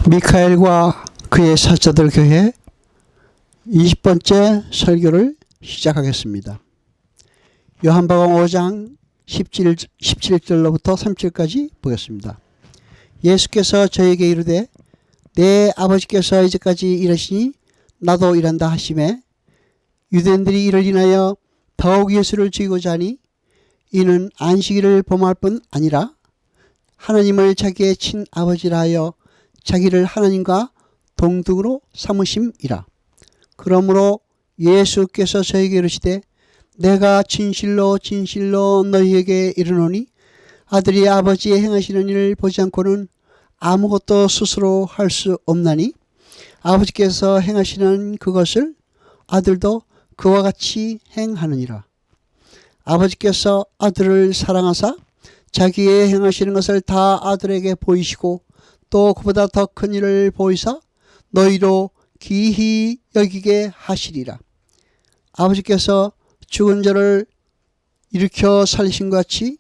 미카엘과 그의 사자들 교회 20번째 설교를 시작하겠습니다. 요한복음 5장 17절로부터 30절까지 보겠습니다. 예수께서 저에게 이르되 내 아버지께서 이제까지 이러시니 나도 일한다 하시매 유대인들이 이를 인하여 더욱 예수를 죽이고자 하니 이는 안식일을 범할 뿐 아니라 하나님을 자기의 친아버지라 하여 자기를 하나님과 동등으로 삼으심이라. 그러므로 예수께서 저에게 이르시되 내가 진실로 진실로 너희에게 이르노니 아들이 아버지의 행하시는 일을 보지 않고는 아무것도 스스로 할 수 없나니 아버지께서 행하시는 그것을 아들도 그와 같이 행하느니라. 아버지께서 아들을 사랑하사 자기의 행하시는 것을 다 아들에게 보이시고 또 그보다 더 큰 일을 보이사 너희로 기히 여기게 하시리라. 아버지께서 죽은 자를 일으켜 살리신 것 같이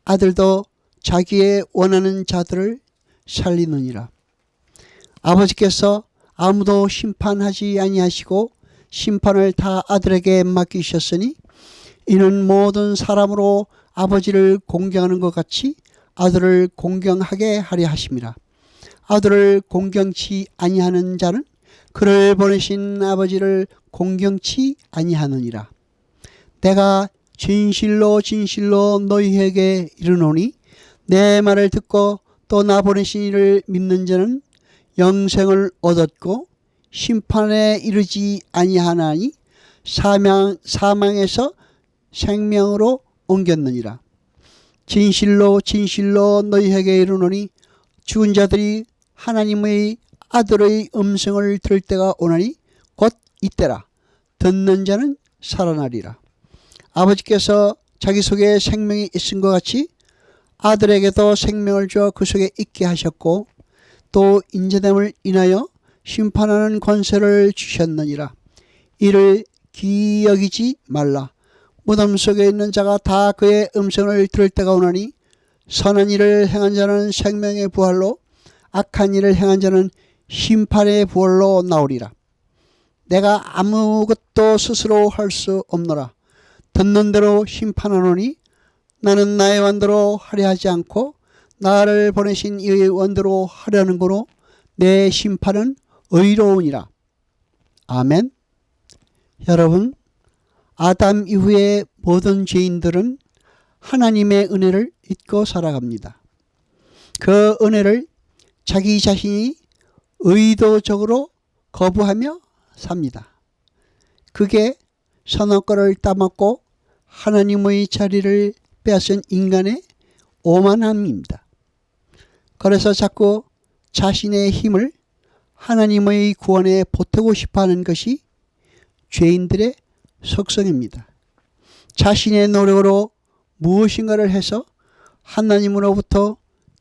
아들도 자기의 원하는 자들을 살리느니라. 아버지께서 아무도 심판하지 아니하시고 심판을 다 아들에게 맡기셨으니 이는 모든 사람으로 아버지를 공경하는 것 같이 아들을 공경하게 하려 하심이라. 아들을 공경치 아니하는 자는 그를 보내신 아버지를 공경치 아니하느니라. 내가 진실로 진실로 너희에게 이르노니 내 말을 듣고 또 나 보내신 이를 믿는 자는 영생을 얻었고 심판에 이르지 아니하나니 사망에서 생명으로 옮겼느니라. 진실로 진실로 너희에게 이르노니 죽은 자들이 하나님의 아들의 음성을 들을 때가 오나니 곧 이때라. 듣는 자는 살아나리라. 아버지께서 자기 속에 생명이 있은 것 같이 아들에게도 생명을 주어 그 속에 있게 하셨고 또 인자됨을 인하여 심판하는 권세를 주셨느니라. 이를 기이 여기지 말라. 무덤 속에 있는 자가 다 그의 음성을 들을 때가 오나니 선한 일을 행한 자는 생명의 부활로 악한 일을 행한 자는 심판의 부활로 나오리라. 내가 아무것도 스스로 할 수 없노라. 듣는 대로 심판하노니 나는 나의 원대로 하려 하지 않고 나를 보내신 이의 원대로 하려는 거로 내 심판은 의로우니라. 아멘. 여러분, 아담 이후의 모든 죄인들은 하나님의 은혜를 잊고 살아갑니다. 그 은혜를 자기 자신이 의도적으로 거부하며 삽니다. 그게 선악과를 따먹고 하나님의 자리를 빼앗은 인간의 오만함입니다. 그래서 자꾸 자신의 힘을 하나님의 구원에 보태고 싶어하는 것이 죄인들의 속성입니다. 자신의 노력으로 무엇인가를 해서 하나님으로부터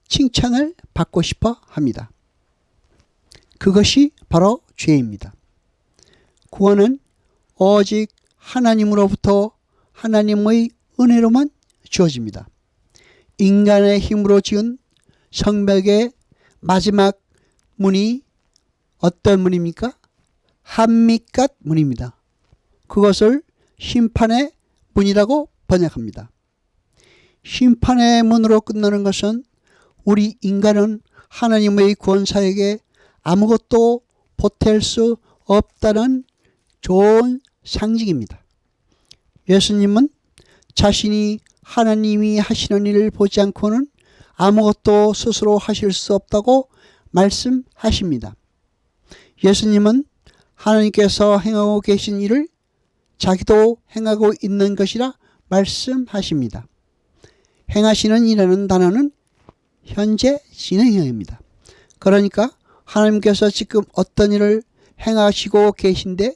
칭찬을 받고 싶어 합니다. 그것이 바로 죄입니다. 구원은 오직 하나님으로부터 하나님의 은혜로만 주어집니다. 인간의 힘으로 지은 성벽의 마지막 문이 어떤 문입니까? 한밑갓 문입니다. 그것을 심판의 문이라고 번역합니다. 심판의 문으로 끝나는 것은 우리 인간은 하나님의 구원사에게 아무것도 보탤 수 없다는 좋은 상징입니다. 예수님은 자신이 하나님이 하시는 일을 보지 않고는 아무것도 스스로 하실 수 없다고 말씀하십니다. 예수님은 하나님께서 행하고 계신 일을 자기도 행하고 있는 것이라 말씀하십니다. 행하시는 일이라는 단어는 현재 진행형입니다. 그러니까 하나님께서 지금 어떤 일을 행하시고 계신데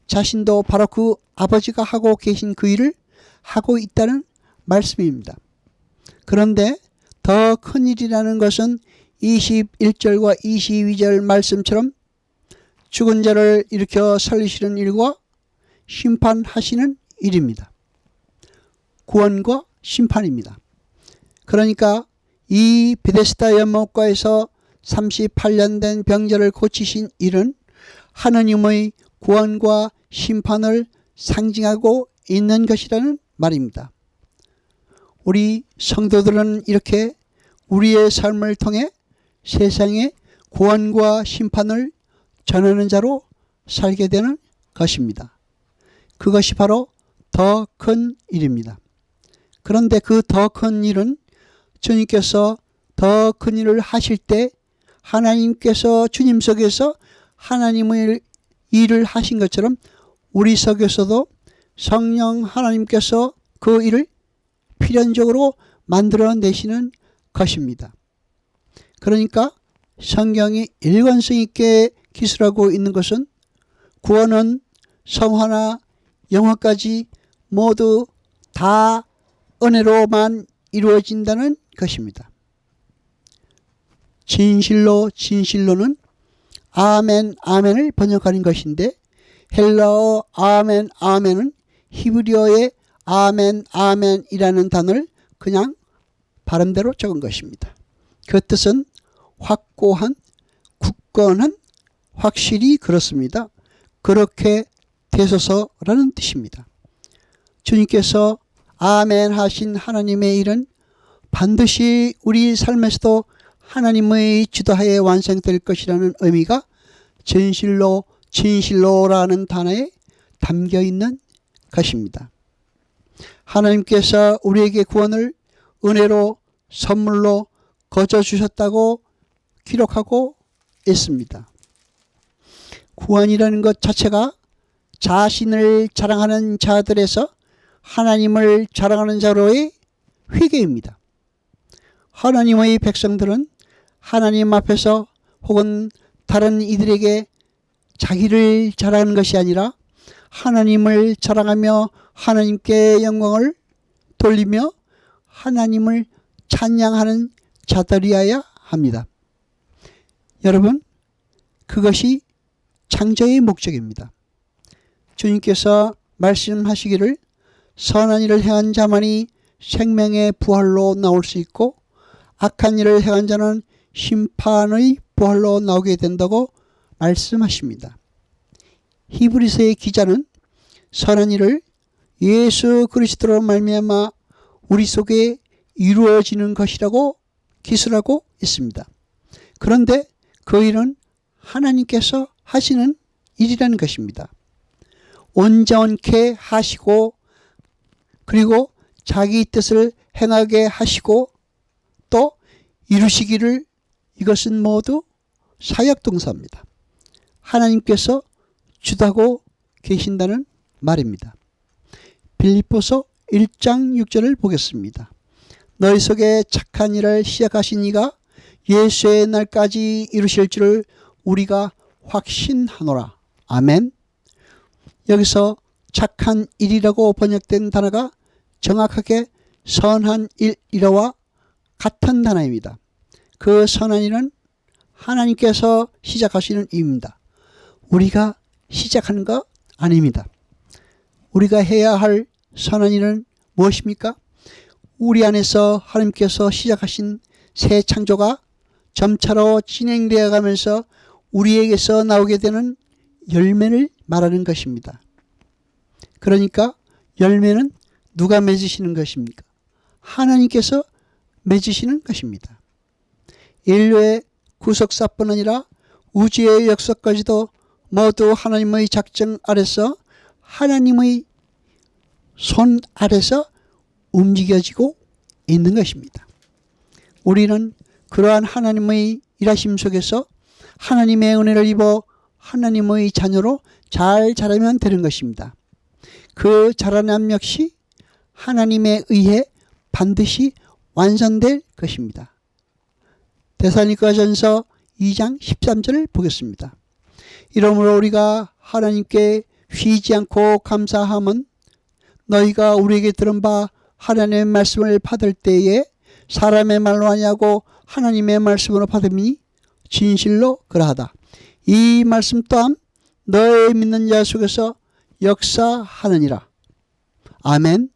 자신도 바로 그 아버지가 하고 계신 그 일을 하고 있다는 말씀입니다. 그런데 더 큰 일이라는 것은 21절과 22절 말씀처럼 죽은 자를 일으켜 살리시는 일과 심판하시는 일입니다. 구원과 심판입니다. 그러니까 이 베데스다 연못가에서 38년 된 병자를 고치신 일은 하느님의 구원과 심판을 상징하고 있는 것이라는 말입니다. 우리 성도들은 이렇게 우리의 삶을 통해 세상의 구원과 심판을 전하는 자로 살게 되는 것입니다. 그것이 바로 더 큰 일입니다. 그런데 그 더 큰 일은 주님께서 더 큰 일을 하실 때 하나님께서 주님 속에서 하나님의 일을 하신 것처럼 우리 속에서도 성령 하나님께서 그 일을 필연적으로 만들어내시는 것입니다. 그러니까 성경이 일관성 있게 기술하고 있는 것은 구원은 성화나 영화까지 모두 다 은혜로만 이루어진다는 것입니다. 진실로 진실로는 아멘 아멘을 번역하는 것인데 헬라어 아멘 아멘은 히브리어의 아멘 아멘이라는 단어를 그냥 발음대로 적은 것입니다. 그 뜻은 확고한, 굳건한, 확실히 그렇습니다. 그렇게 되소서라는 뜻입니다. 주님께서 아멘 하신 하나님의 일은 반드시 우리 삶에서도 하나님의 주도하에 완성될 것이라는 의미가 진실로 진실로라는 단어에 담겨 있는 것입니다. 하나님께서 우리에게 구원을 은혜로 선물로 거저 주셨다고 기록하고 있습니다. 구원이라는 것 자체가 자신을 자랑하는 자들에서 하나님을 자랑하는 자로의 회개입니다. 하나님의 백성들은 하나님 앞에서 혹은 다른 이들에게 자기를 자랑하는 것이 아니라 하나님을 자랑하며 하나님께 영광을 돌리며 하나님을 찬양하는 자들이어야 합니다. 여러분, 그것이 창조의 목적입니다. 주님께서 말씀하시기를 선한 일을 행한 자만이 생명의 부활로 나올 수 있고 악한 일을 행한 자는 심판의 부활로 나오게 된다고 말씀하십니다. 히브리서의 기자는 선한 일을 예수 그리스도로 말미암아 우리 속에 이루어지는 것이라고 기술하고 있습니다. 그런데 그 일은 하나님께서 하시는 일이라는 것입니다. 온전케 하시고 그리고 자기 뜻을 행하게 하시고 또 이루시기를 이것은 모두 사역동사입니다. 하나님께서 주도하고 계신다는 말입니다. 빌립보서 1장 6절을 보겠습니다. 너희 속에 착한 일을 시작하신 이가 예수의 날까지 이루실 줄을 우리가 확신하노라. 아멘. 여기서 착한 일이라고 번역된 단어가 정확하게 선한 일이라와 같은 단어입니다. 그 선한 일은 하나님께서 시작하시는 일입니다. 우리가 시작하는 거 아닙니다. 우리가 해야 할 선한 일은 무엇입니까? 우리 안에서 하나님께서 시작하신 새 창조가 점차로 진행되어 가면서 우리에게서 나오게 되는 열매를 말하는 것입니다. 그러니까 열매는 누가 맺으시는 것입니까? 하나님께서 맺으시는 것입니다. 인류의 구속사뿐 아니라 우주의 역사까지도 모두 하나님의 작정 아래서 하나님의 손 아래서 움직여지고 있는 것입니다. 우리는 그러한 하나님의 일하심 속에서 하나님의 은혜를 입어 하나님의 자녀로 잘 자라면 되는 것입니다. 그 자라남 역시 하나님에 의해 반드시 완성될 것입니다. 데살로니가전서 2장 13절을 보겠습니다. 이러므로 우리가 하나님께 쉬지 않고 감사함은 너희가 우리에게 들은 바 하나님의 말씀을 받을 때에 사람의 말로 아니하고 하나님의 말씀으로 받음이 진실로 그러하다. 이 말씀 또한 너의 믿는 자 속에서 역사하느니라. 아멘.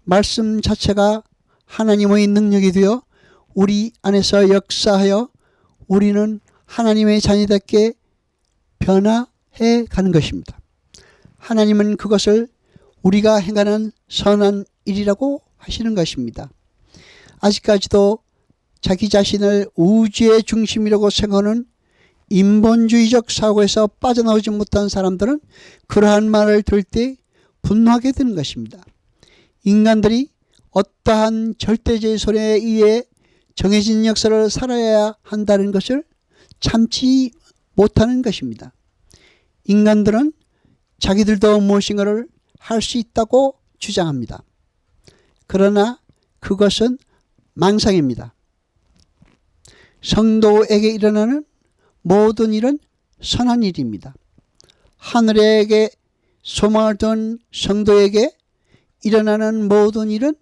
말씀 자체가 하나님의 능력이 되어 우리 안에서 역사하여 우리는 하나님의 자녀답게 변화해 가는 것입니다. 하나님은 그것을 우리가 행하는 선한 일이라고 하시는 것입니다. 아직까지도 자기 자신을 우주의 중심이라고 생각하는 인본주의적 사고에서 빠져나오지 못한 사람들은 그러한 말을 들을 때 분노하게 되는 것입니다. 인간들이 어떠한 절대적인 소리에 의해 정해진 역사를 살아야 한다는 것을 참지 못하는 것입니다. 인간들은 자기들도 무엇인가를 할 수 있다고 주장합니다. 그러나 그것은 망상입니다. 성도에게 일어나는 모든 일은 선한 일입니다. 하늘에게 소망을 둔 성도에게 일어나는 모든 일은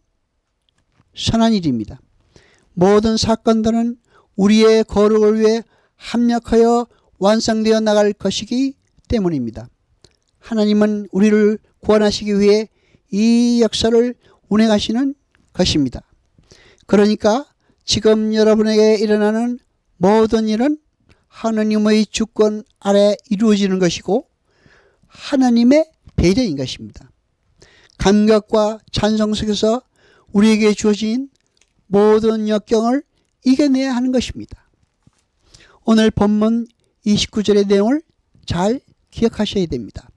선한 일입니다. 모든 사건들은 우리의 거룩을 위해 합력하여 완성되어 나갈 것이기 때문입니다. 하나님은 우리를 구원하시기 위해 이 역사를 운행하시는 것입니다. 그러니까 지금 여러분에게 일어나는 모든 일은 하나님의 주권 아래 이루어지는 것이고 하나님의 배려인 것입니다. 감격과 찬송 속에서 우리에게 주어진 모든 역경을 이겨내야 하는 것입니다. 오늘 본문 29절의 내용을 잘 기억하셔야 됩니다.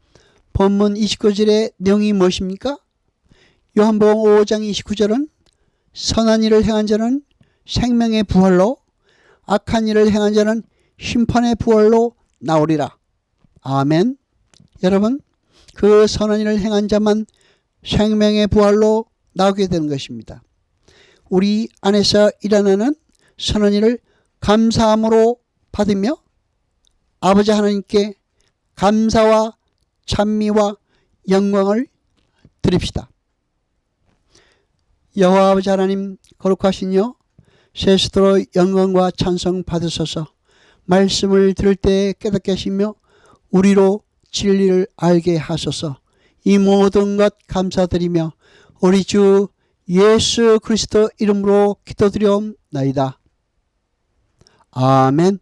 본문 29절의 내용이 무엇입니까? 요한복음 5장 29절은 선한 일을 행한 자는 생명의 부활로 악한 일을 행한 자는 심판의 부활로 나오리라. 아멘. 여러분, 그 선한 일을 행한 자만 생명의 부활로 나오게 되는 것입니다. 우리 안에서 일어나는 선한 일을 감사함으로 받으며 아버지 하나님께 감사와 찬미와 영광을 드립시다. 여호와 아버지 하나님 거룩하시뇨, 세수도로 영광과 찬송 받으소서. 말씀을 들을 때 깨닫게 하시며 우리로 진리를 알게 하소서. 이 모든 것 감사드리며 우리 주 예수 그리스도 이름으로 기도드리옵나이다. 아멘.